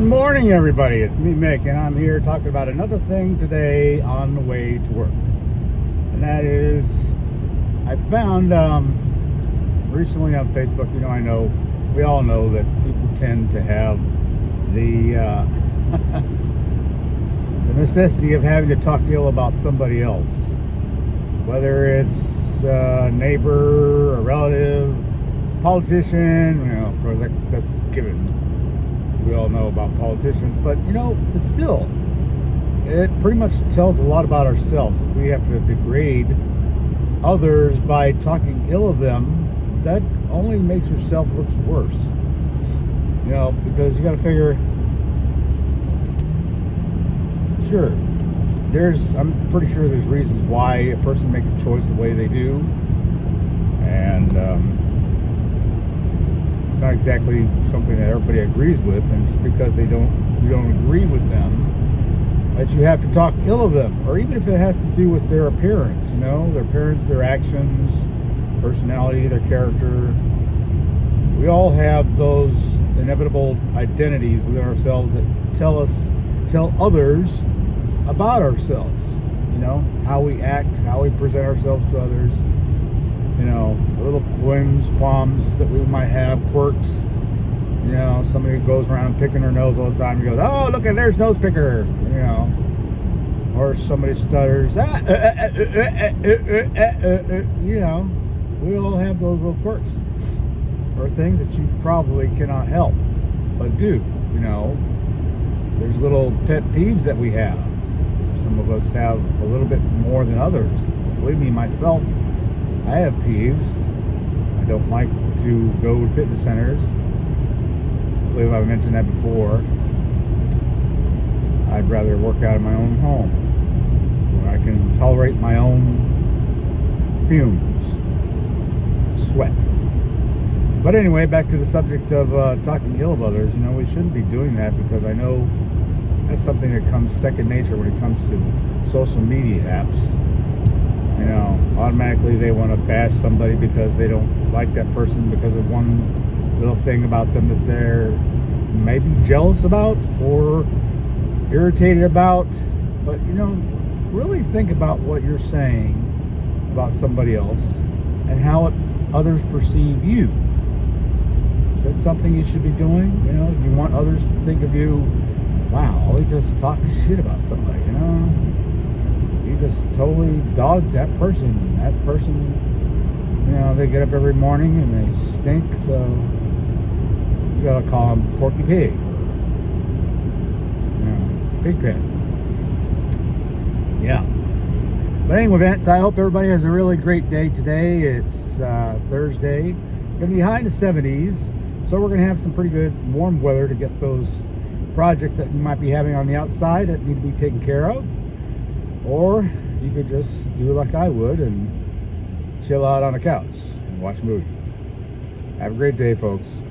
Good morning, everybody. It's me, Mick, and I'm here talking about another thing today on the way to work. And that is, I found recently on Facebook, we all know that people tend to have the the necessity of having to talk ill about somebody else, whether it's a neighbor, a relative, politician. Of course, that's given. We all know about politicians, but it's still, it pretty much tells a lot about ourselves. If we have to degrade others by talking ill of them, that only makes yourself look worse. Because you got to figure, sure, I'm pretty sure there's reasons why a person makes a choice the way they do, and it's not exactly something that everybody agrees with, and just because you don't agree with them, that you have to talk ill of them, or even if it has to do with their appearance, their actions, personality, their character. We all have those inevitable identities within ourselves that tell others about ourselves, how we act, how we present ourselves to others. Little qualms that we might have, quirks. Somebody goes around picking their nose all the time. You go, oh, look at, there's nose picker. Or somebody stutters. We all have those little quirks, or things that you probably cannot help but do. There's little pet peeves that we have. Some of us have a little bit more than others. Believe me, myself, I have peeves. I don't like to go to fitness centers. I believe I've mentioned that before. I'd rather work out in my own home, where I can tolerate my own fumes, sweat. But anyway, back to the subject of talking ill of others. We shouldn't be doing that, because I know that's something that comes second nature when it comes to social media apps. Automatically they want to bash somebody because they don't like that person because of one little thing about them that they're maybe jealous about or irritated about. But really think about what you're saying about somebody else and how others perceive you. Is that something you should be doing? Do you want others to think of you, wow, he just talks shit about somebody, he just totally dogs that person. That person, they get up every morning and they stink, so you gotta call them Porky Pig, or Pig Pen. Yeah. But anyway, I hope everybody has a really great day today. It's Thursday. Gonna be high in the 70s, so we're gonna have some pretty good warm weather to get those projects that you might be having on the outside that need to be taken care of. Or you could just do like I would and chill out on the couch and watch a movie. Have a great day, folks.